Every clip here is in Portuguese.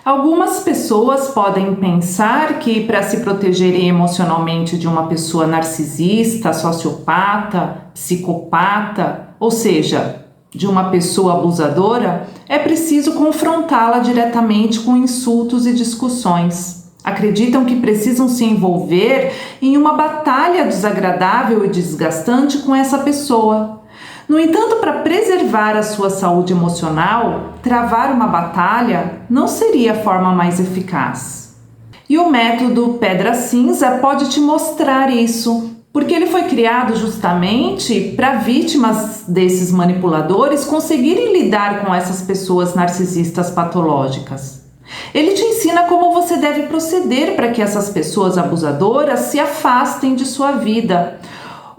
Algumas pessoas podem pensar que para se protegerem emocionalmente de uma pessoa narcisista, sociopata, psicopata, ou seja, de uma pessoa abusadora, é preciso confrontá-la diretamente com insultos e discussões. Acreditam que precisam se envolver em uma batalha desagradável e desgastante com essa pessoa. No entanto, para preservar a sua saúde emocional, travar uma batalha não seria a forma mais eficaz. E o método Pedra Cinza pode te mostrar isso, porque ele foi criado justamente para vítimas desses manipuladores conseguirem lidar com essas pessoas narcisistas patológicas. Ele te ensina como você deve proceder para que essas pessoas abusadoras se afastem de sua vida.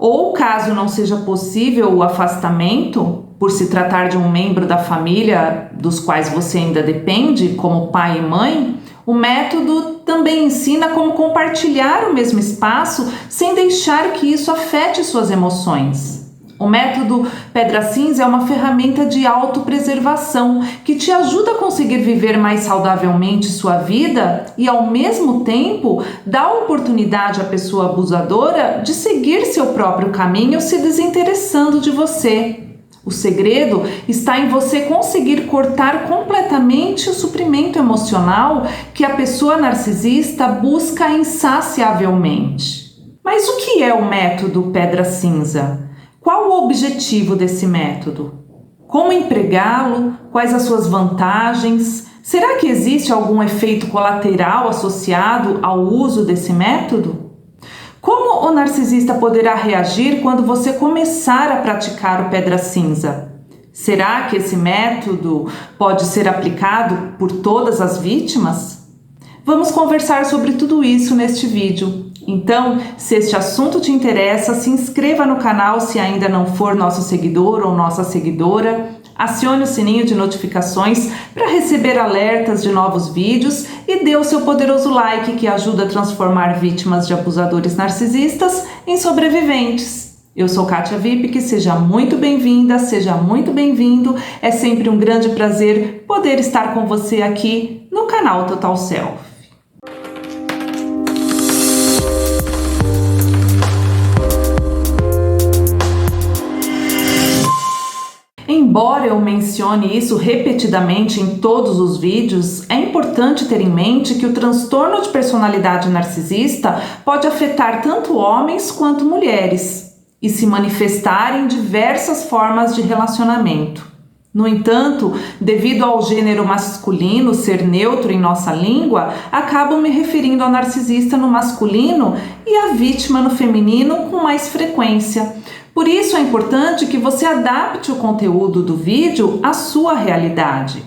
Ou, caso não seja possível o afastamento, por se tratar de um membro da família dos quais você ainda depende, como pai e mãe, o método também ensina como compartilhar o mesmo espaço sem deixar que isso afete suas emoções. O método Pedra Cinza é uma ferramenta de autopreservação que te ajuda a conseguir viver mais saudavelmente sua vida e, ao mesmo tempo, dá oportunidade à pessoa abusadora de seguir seu próprio caminho se desinteressando de você. O segredo está em você conseguir cortar completamente o suprimento emocional que a pessoa narcisista busca insaciavelmente. Mas o que é o método Pedra Cinza? Qual o objetivo desse método? Como empregá-lo? Quais as suas vantagens? Será que existe algum efeito colateral associado ao uso desse método? Como o narcisista poderá reagir quando você começar a praticar o Pedra Cinza? Será que esse método pode ser aplicado por todas as vítimas? Vamos conversar sobre tudo isso neste vídeo. Então, se este assunto te interessa, se inscreva no canal se ainda não for nosso seguidor ou nossa seguidora, acione o sininho de notificações para receber alertas de novos vídeos e dê o seu poderoso like que ajuda a transformar vítimas de abusadores narcisistas em sobreviventes. Eu sou Kátia Vipke, seja muito bem-vinda, seja muito bem-vindo. É sempre um grande prazer poder estar com você aqui no canal Total Self. Embora eu mencione isso repetidamente em todos os vídeos, é importante ter em mente que o transtorno de personalidade narcisista pode afetar tanto homens quanto mulheres e se manifestar em diversas formas de relacionamento. No entanto, devido ao gênero masculino ser neutro em nossa língua, acabo me referindo ao narcisista no masculino e à vítima no feminino com mais frequência. Por isso é importante que você adapte o conteúdo do vídeo à sua realidade.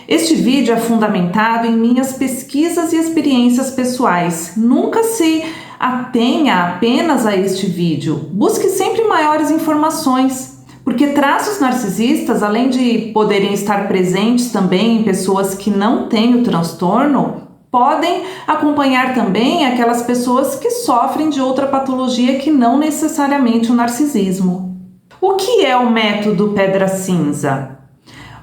Este vídeo é fundamentado em minhas pesquisas e experiências pessoais. Nunca se atenha apenas a este vídeo. Busque sempre maiores informações, porque traços narcisistas, além de poderem estar presentes também em pessoas que não têm o transtorno, podem acompanhar também aquelas pessoas que sofrem de outra patologia que não necessariamente o narcisismo. O que é o método Pedra Cinza?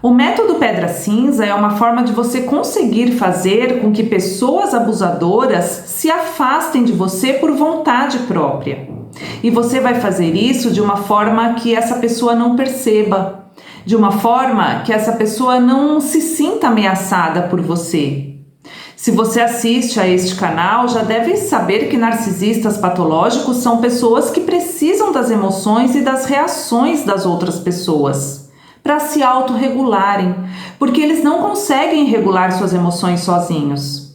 O método Pedra Cinza é uma forma de você conseguir fazer com que pessoas abusadoras se afastem de você por vontade própria. E você vai fazer isso de uma forma que essa pessoa não perceba, de uma forma que essa pessoa não se sinta ameaçada por você. Se você assiste a este canal, já deve saber que narcisistas patológicos são pessoas que precisam das emoções e das reações das outras pessoas para se autorregularem, porque eles não conseguem regular suas emoções sozinhos.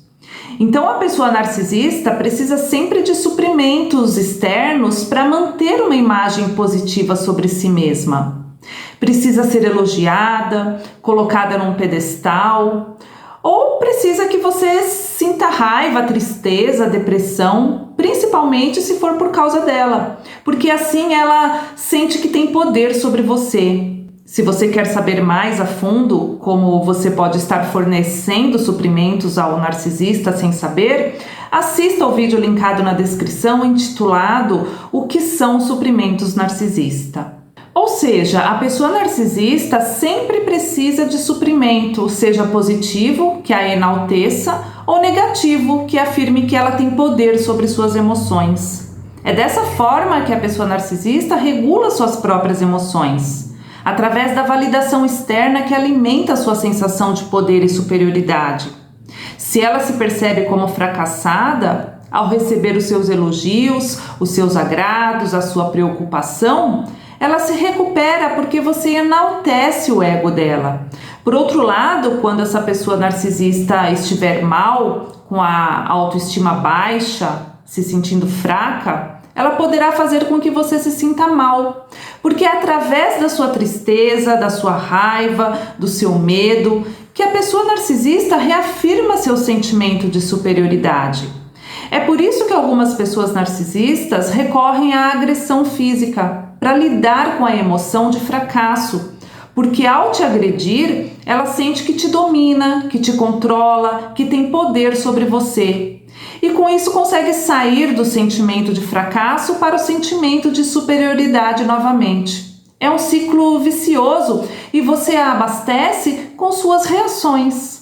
Então, a pessoa narcisista precisa sempre de suprimentos externos para manter uma imagem positiva sobre si mesma. Precisa ser elogiada, colocada num pedestal, ou precisa que você sinta raiva, tristeza, depressão, principalmente se for por causa dela, porque assim ela sente que tem poder sobre você. Se você quer saber mais a fundo como você pode estar fornecendo suprimentos ao narcisista sem saber, assista ao vídeo linkado na descrição intitulado O que são suprimentos narcisista. Ou seja, a pessoa narcisista sempre precisa de suprimento, seja positivo, que a enalteça, ou negativo, que afirme que ela tem poder sobre suas emoções. É dessa forma que a pessoa narcisista regula suas próprias emoções, através da validação externa que alimenta sua sensação de poder e superioridade. Se ela se percebe como fracassada, ao receber os seus elogios, os seus agrados, a sua preocupação, ela se recupera porque você enaltece o ego dela. Por outro lado, quando essa pessoa narcisista estiver mal, com a autoestima baixa, se sentindo fraca, ela poderá fazer com que você se sinta mal, porque é através da sua tristeza, da sua raiva, do seu medo, que a pessoa narcisista reafirma seu sentimento de superioridade. É por isso que algumas pessoas narcisistas recorrem à agressão física para lidar com a emoção de fracasso, porque ao te agredir, ela sente que te domina, que te controla, que tem poder sobre você. E com isso consegue sair do sentimento de fracasso para o sentimento de superioridade novamente. É um ciclo vicioso e você a abastece com suas reações.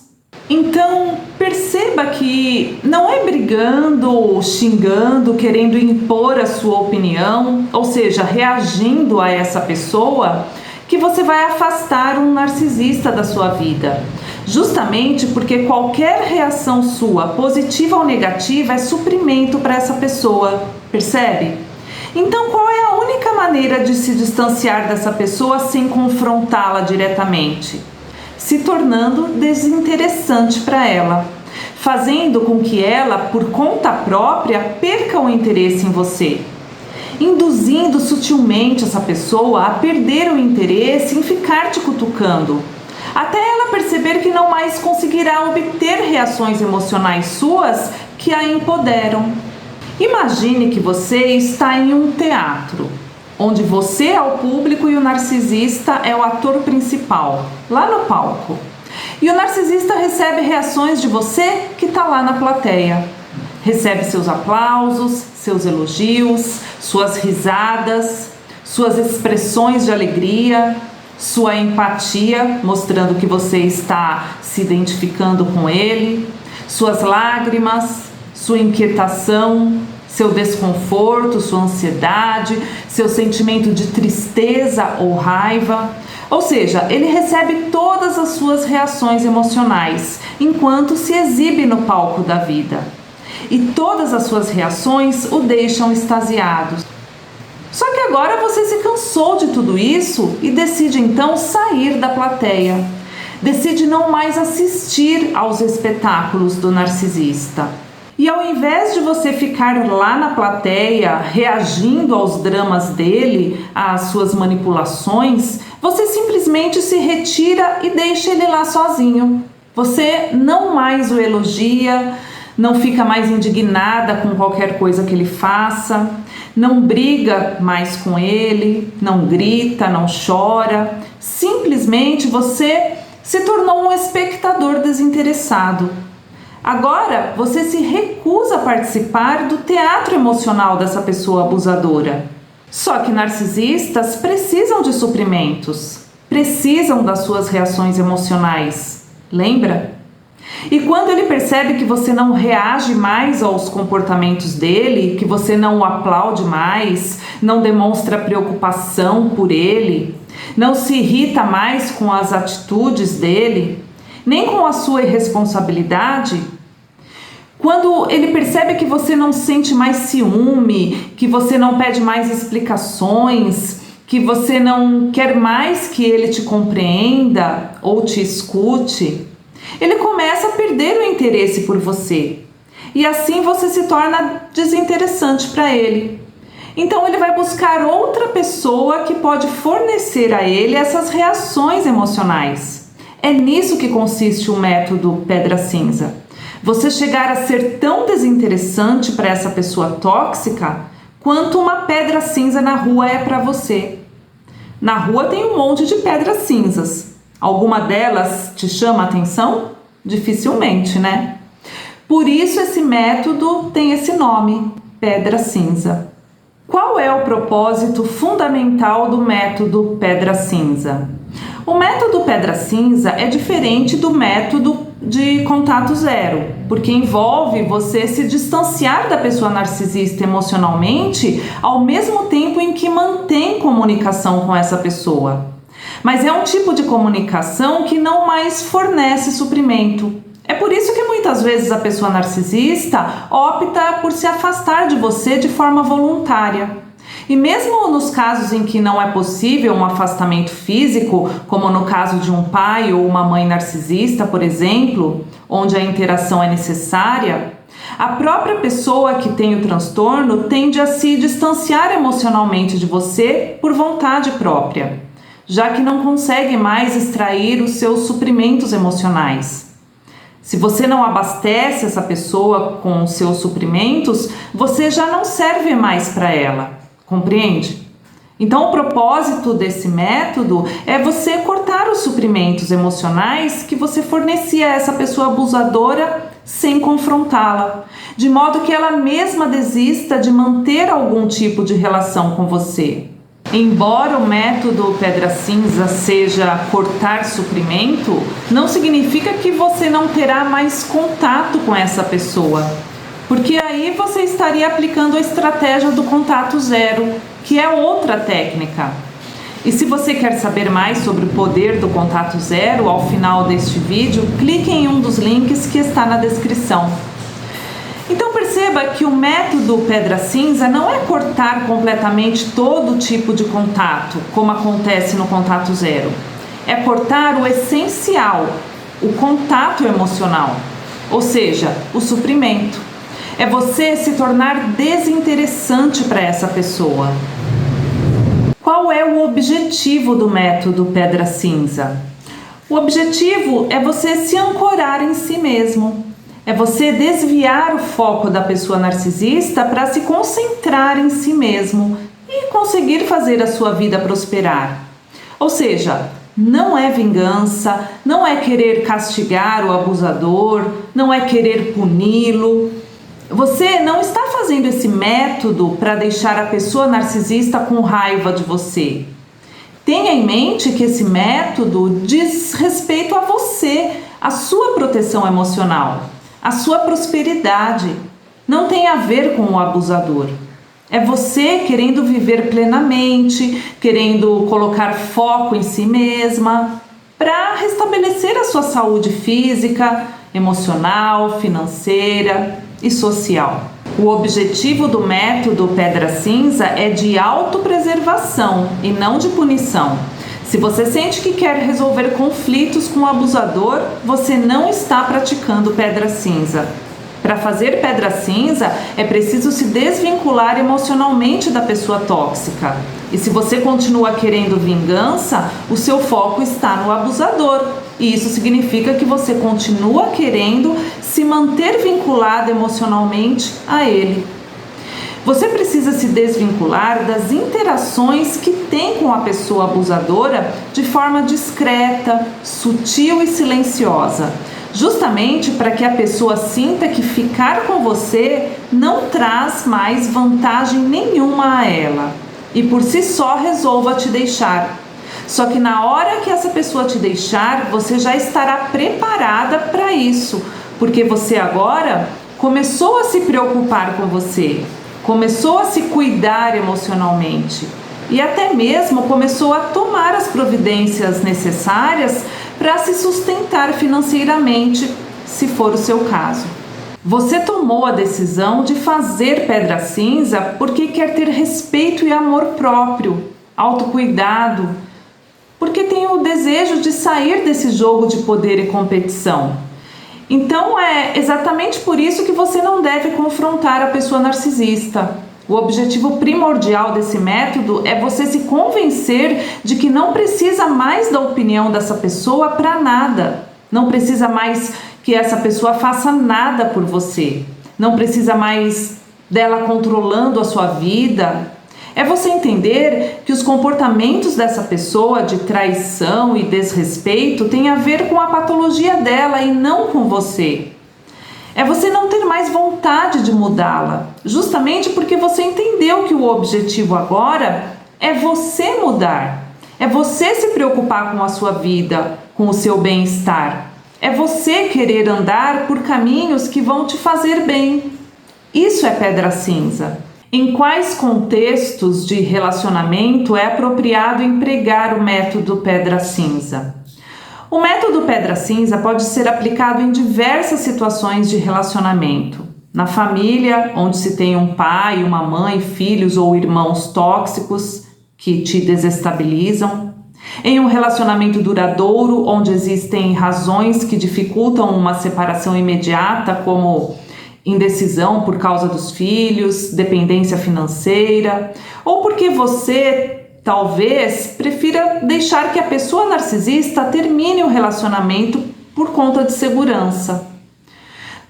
Então, perceba que não é brigando, xingando, querendo impor a sua opinião, ou seja, reagindo a essa pessoa, que você vai afastar um narcisista da sua vida. Justamente porque qualquer reação sua, positiva ou negativa, é suprimento para essa pessoa, percebe? Então, qual é a única maneira de se distanciar dessa pessoa sem confrontá-la diretamente? Se tornando desinteressante para ela, fazendo com que ela, por conta própria, perca o interesse em você, induzindo sutilmente essa pessoa a perder o interesse em ficar te cutucando, até ela perceber que não mais conseguirá obter reações emocionais suas que a empoderam. Imagine que você está em um teatro, onde você é o público e o narcisista é o ator principal, lá no palco. E o narcisista recebe reações de você que está lá na plateia. Recebe seus aplausos, seus elogios, suas risadas, suas expressões de alegria, sua empatia, mostrando que você está se identificando com ele, suas lágrimas, sua inquietação, seu desconforto, sua ansiedade, seu sentimento de tristeza ou raiva. Ou seja, ele recebe todas as suas reações emocionais enquanto se exibe no palco da vida. E todas as suas reações o deixam extasiado. Só que agora você se cansou de tudo isso e decide então sair da plateia. Decide não mais assistir aos espetáculos do narcisista. E ao invés de você ficar lá na plateia reagindo aos dramas dele, às suas manipulações, você simplesmente se retira e deixa ele lá sozinho. Você não mais o elogia, não fica mais indignada com qualquer coisa que ele faça, não briga mais com ele, não grita, não chora. Simplesmente você se tornou um espectador desinteressado. Agora, você se recusa a participar do teatro emocional dessa pessoa abusadora. Só que narcisistas precisam de suprimentos, precisam das suas reações emocionais. Lembra? E quando ele percebe que você não reage mais aos comportamentos dele, que você não o aplaude mais, não demonstra preocupação por ele, não se irrita mais com as atitudes dele, nem com a sua irresponsabilidade, quando ele percebe que você não sente mais ciúme, que você não pede mais explicações, que você não quer mais que ele te compreenda ou te escute, ele começa a perder o interesse por você. E assim você se torna desinteressante para ele. Então ele vai buscar outra pessoa que pode fornecer a ele essas reações emocionais. É nisso que consiste o método Pedra Cinza. Você chegar a ser tão desinteressante para essa pessoa tóxica quanto uma pedra cinza na rua é para você. Na rua tem um monte de pedras cinzas. Alguma delas te chama a atenção? Dificilmente, né? Por isso esse método tem esse nome, Pedra Cinza. Qual é o propósito fundamental do método Pedra Cinza? O método Pedra Cinza é diferente do método de contato zero, porque envolve você se distanciar da pessoa narcisista emocionalmente ao mesmo tempo em que mantém comunicação com essa pessoa. Mas é um tipo de comunicação que não mais fornece suprimento. É por isso que muitas vezes a pessoa narcisista opta por se afastar de você de forma voluntária. E mesmo nos casos em que não é possível um afastamento físico, como no caso de um pai ou uma mãe narcisista, por exemplo, onde a interação é necessária, a própria pessoa que tem o transtorno tende a se distanciar emocionalmente de você por vontade própria, já que não consegue mais extrair os seus suprimentos emocionais. Se você não abastece essa pessoa com os seus suprimentos, você já não serve mais para ela. Compreende? Então, o propósito desse método é você cortar os suprimentos emocionais que você fornecia a essa pessoa abusadora sem confrontá-la, de modo que ela mesma desista de manter algum tipo de relação com você. Embora o método Pedra Cinza seja cortar suprimento, não significa que você não terá mais contato com essa pessoa. Porque aí você estaria aplicando a estratégia do contato zero, que é outra técnica. E se você quer saber mais sobre o poder do contato zero, ao final deste vídeo, clique em um dos links que está na descrição. Então perceba que o método Pedra Cinza não é cortar completamente todo tipo de contato, como acontece no contato zero. É cortar o essencial, o contato emocional, ou seja, o suprimento. É você se tornar desinteressante para essa pessoa. Qual é o objetivo do método Pedra Cinza? O objetivo é você se ancorar em si mesmo. É você desviar o foco da pessoa narcisista para se concentrar em si mesmo e conseguir fazer a sua vida prosperar. Ou seja, não é vingança, não é querer castigar o abusador, não é querer puni-lo. Você não está fazendo esse método para deixar a pessoa narcisista com raiva de você. Tenha em mente que esse método diz respeito a você, a sua proteção emocional, a sua prosperidade. Não tem a ver com o abusador. É você querendo viver plenamente, querendo colocar foco em si mesma, para restabelecer a sua saúde física, emocional, financeira e social. O objetivo do método Pedra Cinza é de autopreservação e não de punição. Se você sente que quer resolver conflitos com o abusador, você não está praticando Pedra Cinza. Para fazer Pedra Cinza, é preciso se desvincular emocionalmente da pessoa tóxica. E se você continua querendo vingança, o seu foco está no abusador. E isso significa que você continua querendo se manter vinculado emocionalmente a ele. Você precisa se desvincular das interações que tem com a pessoa abusadora de forma discreta, sutil e silenciosa, justamente para que a pessoa sinta que ficar com você não traz mais vantagem nenhuma a ela e por si só resolva te deixar. Só que na hora que essa pessoa te deixar, você já estará preparada para isso, porque você agora começou a se preocupar com você, começou a se cuidar emocionalmente e até mesmo começou a tomar as providências necessárias para se sustentar financeiramente, se for o seu caso. Você tomou a decisão de fazer Pedra Cinza porque quer ter respeito e amor próprio, autocuidado, porque tem o desejo de sair desse jogo de poder e competição. Então é exatamente por isso que você não deve confrontar a pessoa narcisista. O objetivo primordial desse método é você se convencer de que não precisa mais da opinião dessa pessoa para nada. Não precisa mais que essa pessoa faça nada por você. Não precisa mais dela controlando a sua vida. É você entender que os comportamentos dessa pessoa de traição e desrespeito têm a ver com a patologia dela e não com você. É você não ter mais vontade de mudá-la, justamente porque você entendeu que o objetivo agora é você mudar. É você se preocupar com a sua vida, com o seu bem-estar. É você querer andar por caminhos que vão te fazer bem. Isso é pedra cinza. Em quais contextos de relacionamento é apropriado empregar o método pedra cinza? O método pedra cinza pode ser aplicado em diversas situações de relacionamento. Na família, onde se tem um pai, uma mãe, filhos ou irmãos tóxicos que te desestabilizam. Em um relacionamento duradouro, onde existem razões que dificultam uma separação imediata, como indecisão por causa dos filhos, dependência financeira, ou porque você talvez prefira deixar que a pessoa narcisista termine o relacionamento por conta de segurança.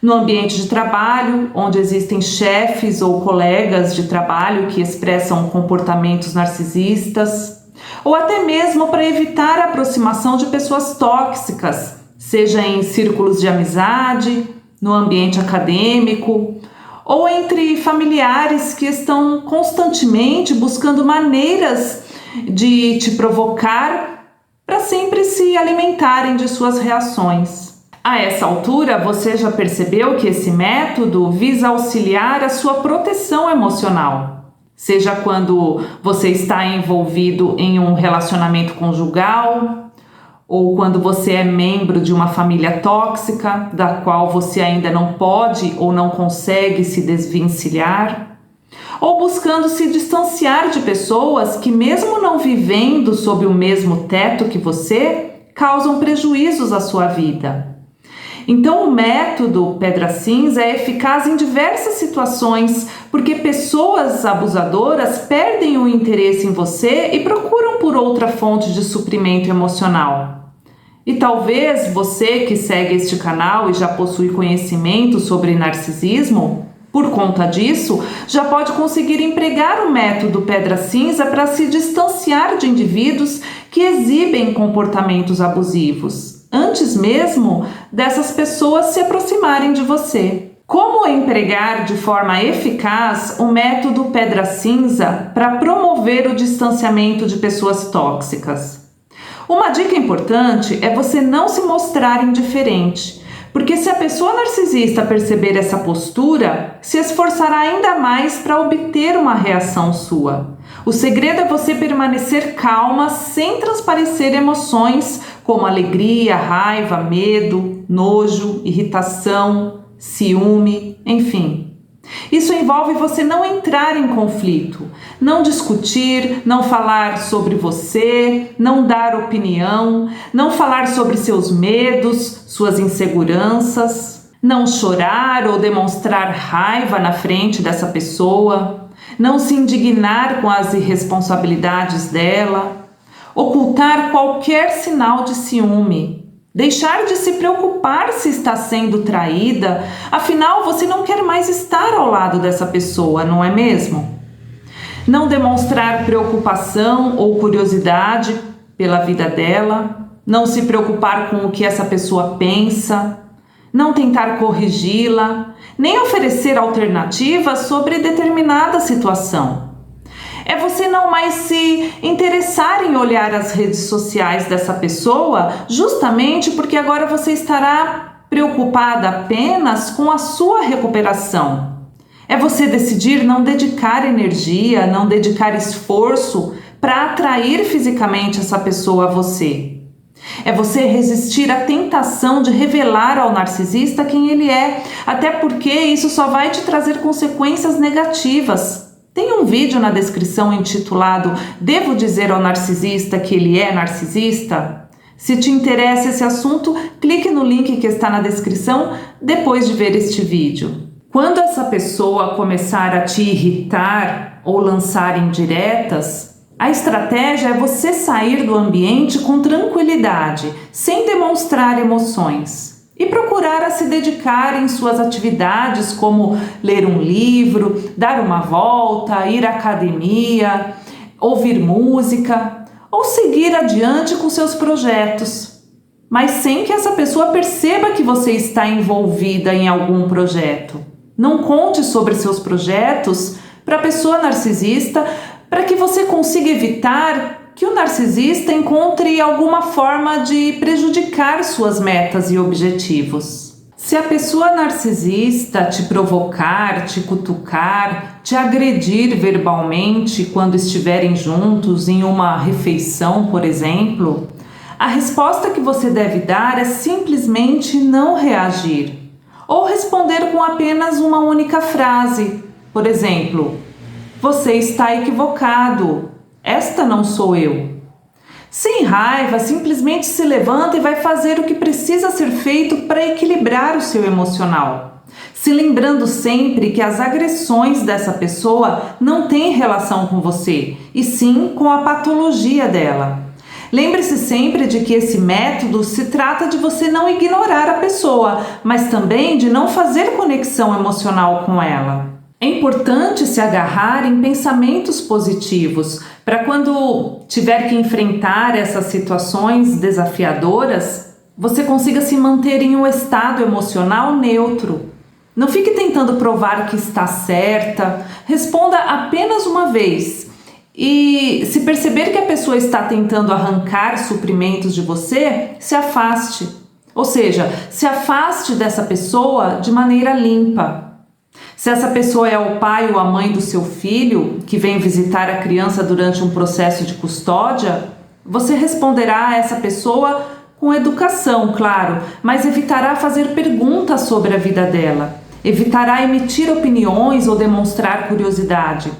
No ambiente de trabalho, onde existem chefes ou colegas de trabalho que expressam comportamentos narcisistas, ou até mesmo para evitar a aproximação de pessoas tóxicas, seja em círculos de amizade, no ambiente acadêmico, ou entre familiares que estão constantemente buscando maneiras de te provocar para sempre se alimentarem de suas reações. A essa altura, você já percebeu que esse método visa auxiliar a sua proteção emocional, seja quando você está envolvido em um relacionamento conjugal, ou quando você é membro de uma família tóxica, da qual você ainda não pode ou não consegue se desvencilhar, ou buscando se distanciar de pessoas que, mesmo não vivendo sob o mesmo teto que você, causam prejuízos à sua vida. Então, o método pedra cinza é eficaz em diversas situações, porque pessoas abusadoras perdem o interesse em você e procuram por outra fonte de suprimento emocional. E talvez você que segue este canal e já possui conhecimento sobre narcisismo, por conta disso, já pode conseguir empregar o método pedra cinza para se distanciar de indivíduos que exibem comportamentos abusivos, antes mesmo dessas pessoas se aproximarem de você. Como empregar de forma eficaz o método pedra cinza para promover o distanciamento de pessoas tóxicas? Uma dica importante é você não se mostrar indiferente, porque se a pessoa narcisista perceber essa postura, se esforçará ainda mais para obter uma reação sua. O segredo é você permanecer calma sem transparecer emoções como alegria, raiva, medo, nojo, irritação, ciúme, enfim. Isso envolve você não entrar em conflito, não discutir, não falar sobre você, não dar opinião, não falar sobre seus medos, suas inseguranças, não chorar ou demonstrar raiva na frente dessa pessoa, não se indignar com as irresponsabilidades dela, ocultar qualquer sinal de ciúme. Deixar de se preocupar se está sendo traída, afinal você não quer mais estar ao lado dessa pessoa, não é mesmo? Não demonstrar preocupação ou curiosidade pela vida dela, não se preocupar com o que essa pessoa pensa, não tentar corrigi-la, nem oferecer alternativas sobre determinada situação. É você não mais se interessar em olhar as redes sociais dessa pessoa, justamente porque agora você estará preocupada apenas com a sua recuperação. É você decidir não dedicar energia, não dedicar esforço para atrair fisicamente essa pessoa a você. É você resistir à tentação de revelar ao narcisista quem ele é, até porque isso só vai te trazer consequências negativas. Tem um vídeo na descrição intitulado "Devo dizer ao narcisista que ele é narcisista?" Se te interessa esse assunto, clique no link que está na descrição depois de ver este vídeo. Quando essa pessoa começar a te irritar ou lançar indiretas, a estratégia é você sair do ambiente com tranquilidade, sem demonstrar emoções. E procurar a se dedicar em suas atividades, como ler um livro, dar uma volta, ir à academia, ouvir música ou seguir adiante com seus projetos. mas sem que essa pessoa perceba que você está envolvida em algum projeto. Não conte sobre seus projetos para a pessoa narcisista, para que você consiga evitar que o narcisista encontre alguma forma de prejudicar suas metas e objetivos. Se a pessoa narcisista te provocar, te cutucar, te agredir verbalmente quando estiverem juntos em uma refeição, por exemplo, a resposta que você deve dar é simplesmente não reagir ou responder com apenas uma única frase. Por exemplo, você está equivocado, esta não sou eu. Sem raiva, simplesmente se levanta e vai fazer o que precisa ser feito para equilibrar o seu emocional. Se lembrando sempre que as agressões dessa pessoa não têm relação com você, e sim com a patologia dela. Lembre-se sempre de que esse método se trata de você não ignorar a pessoa, mas também de não fazer conexão emocional com ela. É importante se agarrar em pensamentos positivos para quando tiver que enfrentar essas situações desafiadoras, você consiga se manter em um estado emocional neutro. Não fique tentando provar que está certa, responda apenas uma vez. E se perceber que a pessoa está tentando arrancar suprimentos de você, se afaste. Ou seja, se afaste dessa pessoa de maneira limpa. Se essa pessoa é o pai ou a mãe do seu filho, que vem visitar a criança durante um processo de custódia, você responderá a essa pessoa com educação, claro, mas evitará fazer perguntas sobre a vida dela. Evitará emitir opiniões ou demonstrar curiosidade.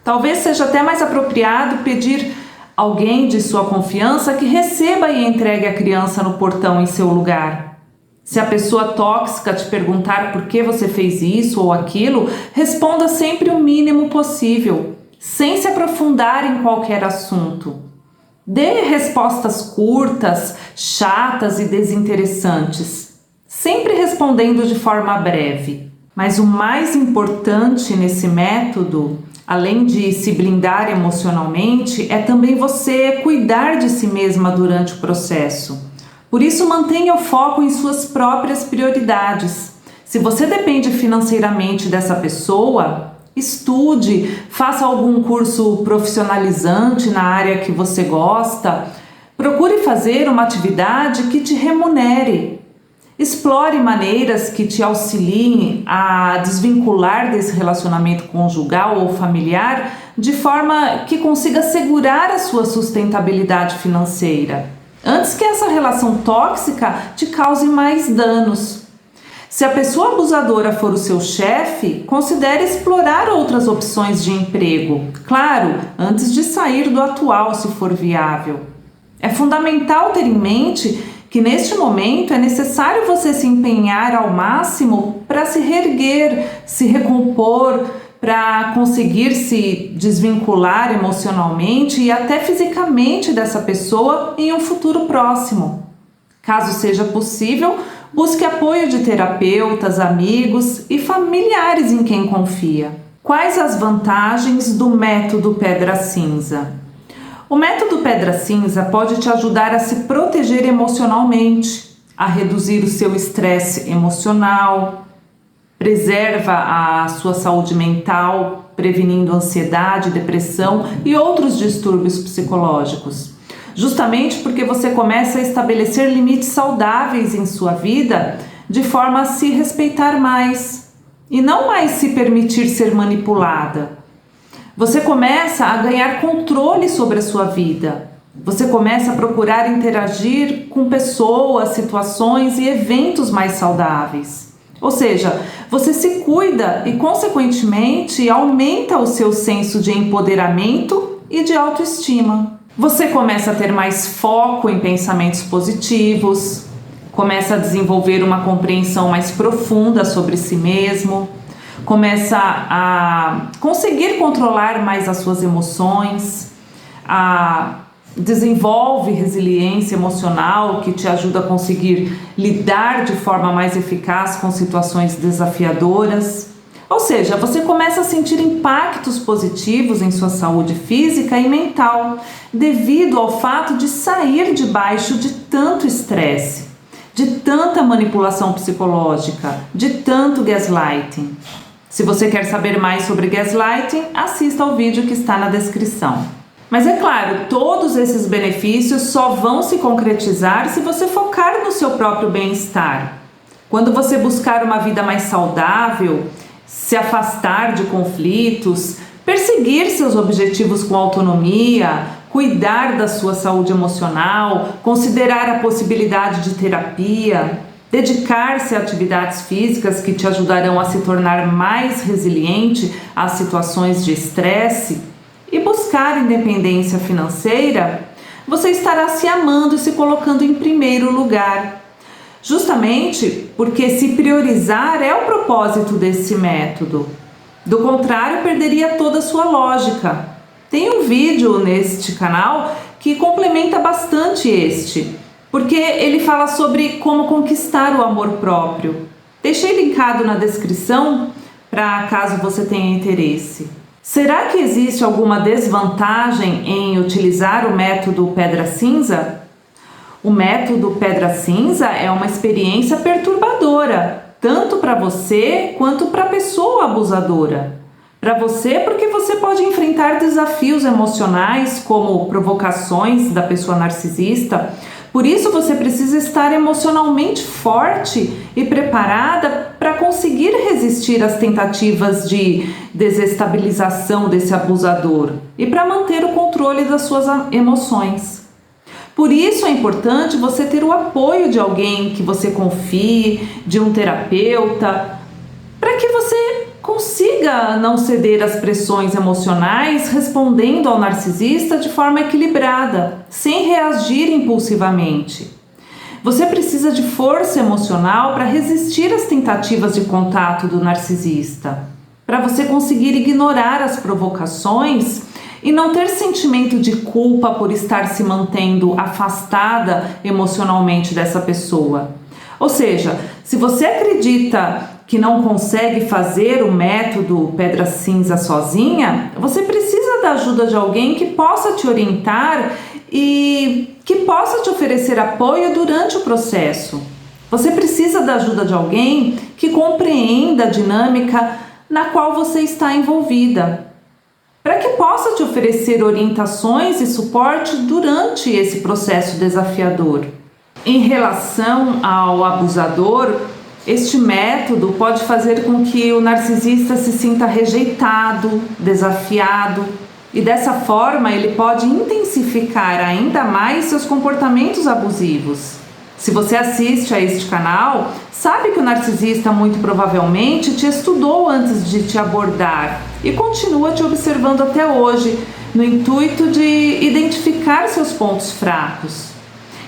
Talvez seja até mais apropriado pedir alguém de sua confiança que receba e entregue a criança no portão em seu lugar. Se a pessoa tóxica te perguntar por que você fez isso ou aquilo, responda sempre o mínimo possível, sem se aprofundar em qualquer assunto. Dê respostas curtas, chatas e desinteressantes, sempre respondendo de forma breve. Mas o mais importante nesse método, além de se blindar emocionalmente, é também você cuidar de si mesma durante o processo. Por isso, mantenha o foco em suas próprias prioridades. Se você depende financeiramente dessa pessoa, estude, faça algum curso profissionalizante na área que você gosta, procure fazer uma atividade que te remunere. Explore maneiras que te auxiliem a desvincular desse relacionamento conjugal ou familiar de forma que consiga assegurar a sua sustentabilidade financeira, antes que essa relação tóxica te cause mais danos. Se a pessoa abusadora for o seu chefe, considere explorar outras opções de emprego, claro, antes de sair do atual, se for viável. É fundamental ter em mente que neste momento é necessário você se empenhar ao máximo para se reerguer, se recompor, para conseguir se desvincular emocionalmente e até fisicamente dessa pessoa em um futuro próximo. Caso seja possível, busque apoio de terapeutas, amigos e familiares em quem confia. Quais as vantagens do método Pedra Cinza? O método Pedra Cinza pode te ajudar a se proteger emocionalmente, a reduzir o seu estresse emocional, preserva a sua saúde mental, prevenindo ansiedade, depressão e outros distúrbios psicológicos. Justamente porque você começa a estabelecer limites saudáveis em sua vida, de forma a se respeitar mais e não mais se permitir ser manipulada. Você começa a ganhar controle sobre a sua vida. Você começa a procurar interagir com pessoas, situações e eventos mais saudáveis. Ou seja, você se cuida e, consequentemente, aumenta o seu senso de empoderamento e de autoestima. Você começa a ter mais foco em pensamentos positivos, começa a desenvolver uma compreensão mais profunda sobre si mesmo, começa a conseguir controlar mais as suas emoções, desenvolve resiliência emocional que te ajuda a conseguir lidar de forma mais eficaz com situações desafiadoras. Ou seja, você começa a sentir impactos positivos em sua saúde física e mental, devido ao fato de sair debaixo de tanto estresse, de tanta manipulação psicológica, de tanto gaslighting. Se você quer saber mais sobre gaslighting, assista ao vídeo que está na descrição. Mas é claro, todos esses benefícios só vão se concretizar se você focar no seu próprio bem-estar. Quando você buscar uma vida mais saudável, se afastar de conflitos, perseguir seus objetivos com autonomia, cuidar da sua saúde emocional, considerar a possibilidade de terapia, dedicar-se a atividades físicas que te ajudarão a se tornar mais resiliente às situações de estresse e buscar independência financeira, você estará se amando e se colocando em primeiro lugar. Justamente porque se priorizar é o propósito desse método. Do contrário, perderia toda a sua lógica. Tem um vídeo neste canal que complementa bastante este, porque ele fala sobre como conquistar o amor próprio. Deixei linkado na descrição para caso você tenha interesse. Será que existe alguma desvantagem em utilizar o método Pedra Cinza? O método Pedra Cinza é uma experiência perturbadora, tanto para você quanto para a pessoa abusadora. Para você, porque você pode enfrentar desafios emocionais como provocações da pessoa narcisista. Por isso você precisa estar emocionalmente forte e preparada para conseguir resistir às tentativas de desestabilização desse abusador e para manter o controle das suas emoções. Por isso é importante você ter o apoio de alguém que você confie, de um terapeuta, para que você consiga não ceder às pressões emocionais, respondendo ao narcisista de forma equilibrada, sem reagir impulsivamente. Você precisa de força emocional para resistir às tentativas de contato do narcisista, para você conseguir ignorar as provocações e não ter sentimento de culpa por estar se mantendo afastada emocionalmente dessa pessoa. Ou seja, se você acredita que não consegue fazer o método Pedra Cinza sozinha, você precisa da ajuda de alguém que possa te orientar e que possa te oferecer apoio durante o processo. Você precisa da ajuda de alguém que compreenda a dinâmica na qual você está envolvida, para que possa te oferecer orientações e suporte durante esse processo desafiador. Em relação ao abusador, este método pode fazer com que o narcisista se sinta rejeitado, desafiado, e dessa forma ele pode intensificar ainda mais seus comportamentos abusivos. Se você assiste a este canal, sabe que o narcisista muito provavelmente te estudou antes de te abordar e continua te observando até hoje, no intuito de identificar seus pontos fracos.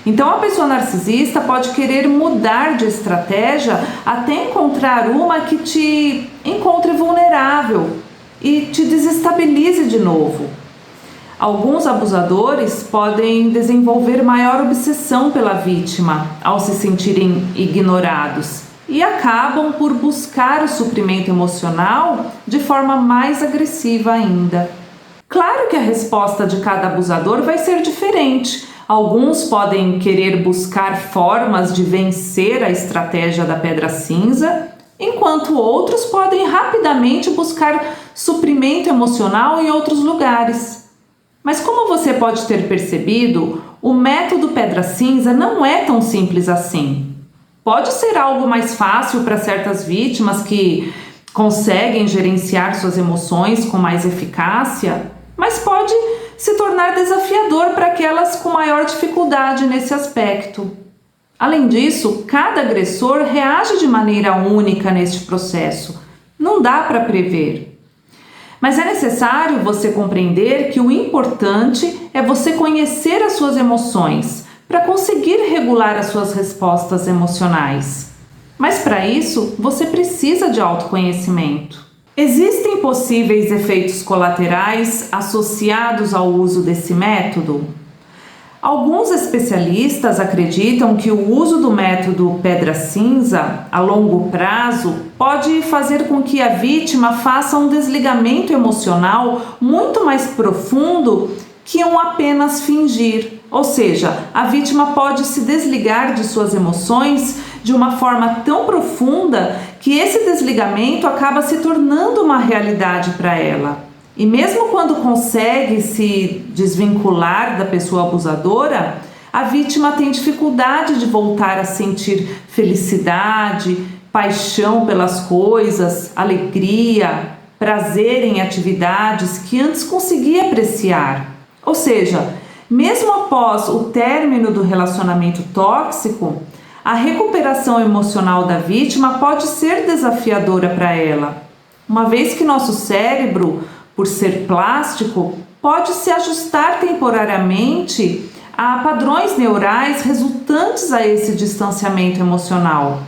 Então a pessoa narcisista pode querer mudar de estratégia até encontrar uma que te encontre vulnerável e te desestabilize de novo. Alguns abusadores podem desenvolver maior obsessão pela vítima ao se sentirem ignorados e acabam por buscar o suprimento emocional de forma mais agressiva ainda. Claro que a resposta de cada abusador vai ser diferente. Alguns podem querer buscar formas de vencer a estratégia da Pedra Cinza, enquanto outros podem rapidamente buscar suprimento emocional em outros lugares. Mas como você pode ter percebido, o método Pedra Cinza não é tão simples assim. Pode ser algo mais fácil para certas vítimas que conseguem gerenciar suas emoções com mais eficácia, mas pode se tornar desafiador para aquelas com maior dificuldade nesse aspecto. Além disso, cada agressor reage de maneira única neste processo. Não dá para prever. Mas é necessário você compreender que o importante é você conhecer as suas emoções para conseguir regular as suas respostas emocionais. Mas para isso, você precisa de autoconhecimento. Existem possíveis efeitos colaterais associados ao uso desse método? Alguns especialistas acreditam que o uso do método pedra cinza a longo prazo pode fazer com que a vítima faça um desligamento emocional muito mais profundo que um apenas fingir. Ou seja, a vítima pode se desligar de suas emoções de uma forma tão profunda que esse desligamento acaba se tornando uma realidade para ela. E mesmo quando consegue se desvincular da pessoa abusadora, a vítima tem dificuldade de voltar a sentir felicidade, paixão pelas coisas, alegria, prazer em atividades que antes conseguia apreciar. Ou seja, mesmo após o término do relacionamento tóxico, a recuperação emocional da vítima pode ser desafiadora para ela, uma vez que nosso cérebro, por ser plástico, pode se ajustar temporariamente a padrões neurais resultantes a esse distanciamento emocional.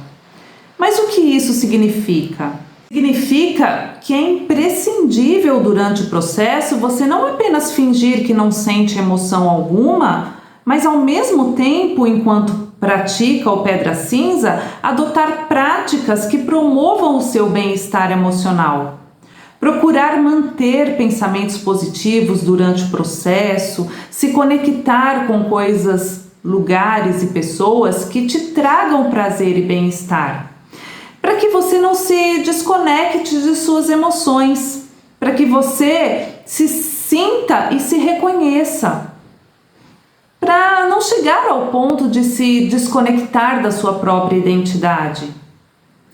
Mas o que isso significa? Significa que é imprescindível durante o processo você não apenas fingir que não sente emoção alguma, mas ao mesmo tempo, enquanto pratica o pedra cinza, adotar práticas que promovam o seu bem-estar emocional. Procurar manter pensamentos positivos durante o processo, se conectar com coisas, lugares e pessoas que te tragam prazer e bem-estar, para que você não se desconecte de suas emoções, para que você se sinta e se reconheça, para não chegar ao ponto de se desconectar da sua própria identidade.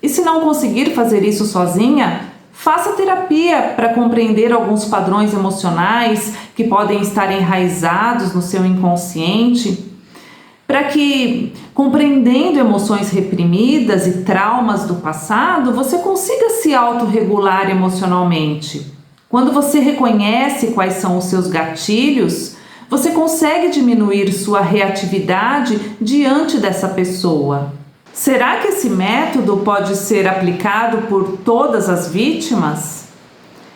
E se não conseguir fazer isso sozinha, faça terapia para compreender alguns padrões emocionais que podem estar enraizados no seu inconsciente, para que, compreendendo emoções reprimidas e traumas do passado, você consiga se autorregular emocionalmente. Quando você reconhece quais são os seus gatilhos, você consegue diminuir sua reatividade diante dessa pessoa. Será que esse método pode ser aplicado por todas as vítimas?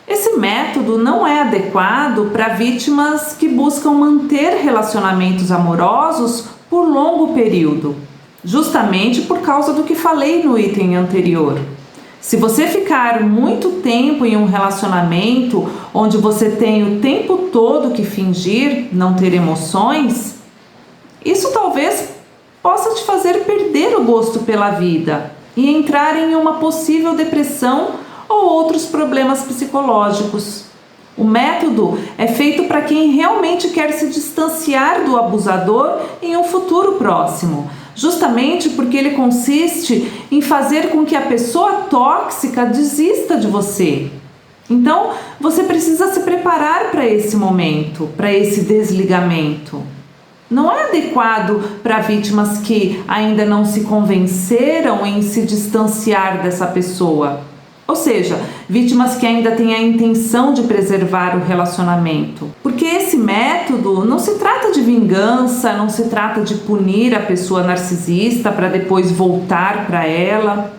Esse método não é adequado para vítimas que buscam manter relacionamentos amorosos por longo período, justamente por causa do que falei no item anterior. Se você ficar muito tempo em um relacionamento onde você tem o tempo todo que fingir não ter emoções, isso talvez possa te fazer perder o gosto pela vida e entrar em uma possível depressão ou outros problemas psicológicos. O método é feito para quem realmente quer se distanciar do abusador em um futuro próximo, justamente porque ele consiste em fazer com que a pessoa tóxica desista de você. Então, você precisa se preparar para esse momento, para esse desligamento. Não é adequado para vítimas que ainda não se convenceram em se distanciar dessa pessoa. Ou seja, vítimas que ainda têm a intenção de preservar o relacionamento. Porque esse método não se trata de vingança, não se trata de punir a pessoa narcisista para depois voltar para ela.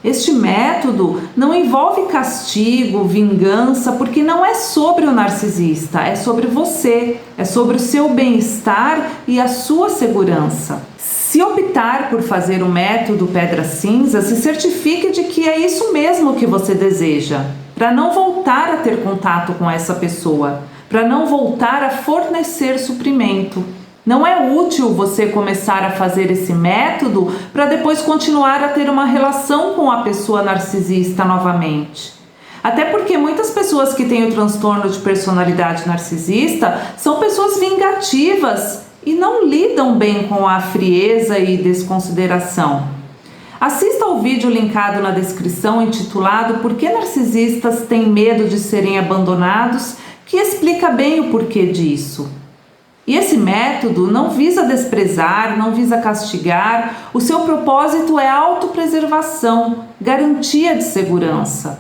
Este método não envolve castigo, vingança, porque não é sobre o narcisista, é sobre você, é sobre o seu bem-estar e a sua segurança. Se optar por fazer o método pedra cinza, se certifique de que é isso mesmo que você deseja, para não voltar a ter contato com essa pessoa, para não voltar a fornecer suprimento. Não é útil você começar a fazer esse método para depois continuar a ter uma relação com a pessoa narcisista novamente. Até porque muitas pessoas que têm o transtorno de personalidade narcisista são pessoas vingativas e não lidam bem com a frieza e desconsideração. Assista ao vídeo linkado na descrição intitulado Por que narcisistas têm medo de serem abandonados, que explica bem o porquê disso. E esse método não visa desprezar, não visa castigar, o seu propósito é autopreservação, garantia de segurança,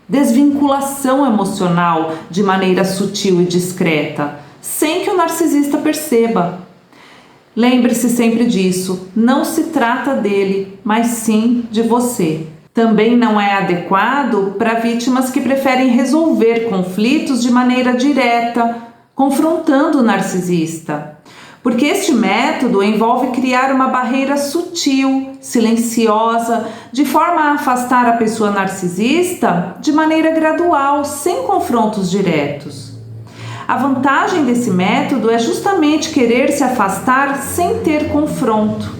desvinculação emocional de maneira sutil e discreta, sem que o narcisista perceba. Lembre-se sempre disso, não se trata dele, mas sim de você. Também não é adequado para vítimas que preferem resolver conflitos de maneira direta, confrontando o narcisista, Porque este método envolve criar uma barreira sutil, silenciosa, de forma a afastar a pessoa narcisista de maneira gradual, sem confrontos diretos. A vantagem desse método é justamente querer se afastar sem ter confronto.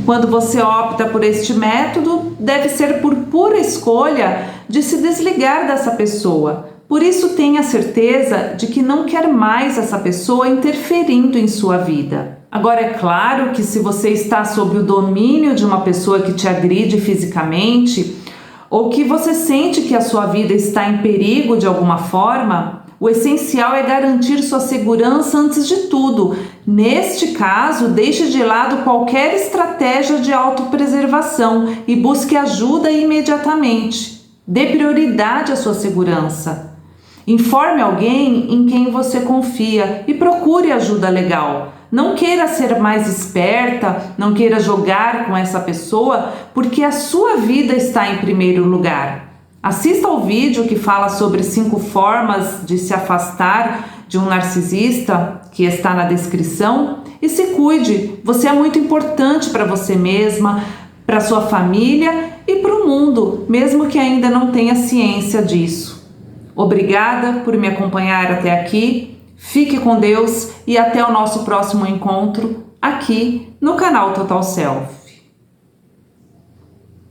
Quando você opta por este método, deve ser por pura escolha de se desligar dessa pessoa. Por isso, tenha certeza de que não quer mais essa pessoa interferindo em sua vida. Agora, é claro que se você está sob o domínio de uma pessoa que te agride fisicamente, ou que você sente que a sua vida está em perigo de alguma forma, o essencial é garantir sua segurança antes de tudo. Neste caso, deixe de lado qualquer estratégia de autopreservação e busque ajuda imediatamente. Dê prioridade à sua segurança. Informe alguém em quem você confia e procure ajuda legal. Não queira ser mais esperta, não queira jogar com essa pessoa, porque a sua vida está em primeiro lugar. Assista ao vídeo que fala sobre 5 formas de se afastar de um narcisista, que está na descrição, e se cuide. Você é muito importante para você mesma, para sua família e para o mundo, mesmo que ainda não tenha ciência disso. Obrigada por me acompanhar até aqui, fique com Deus e até o nosso próximo encontro aqui no canal Total Self.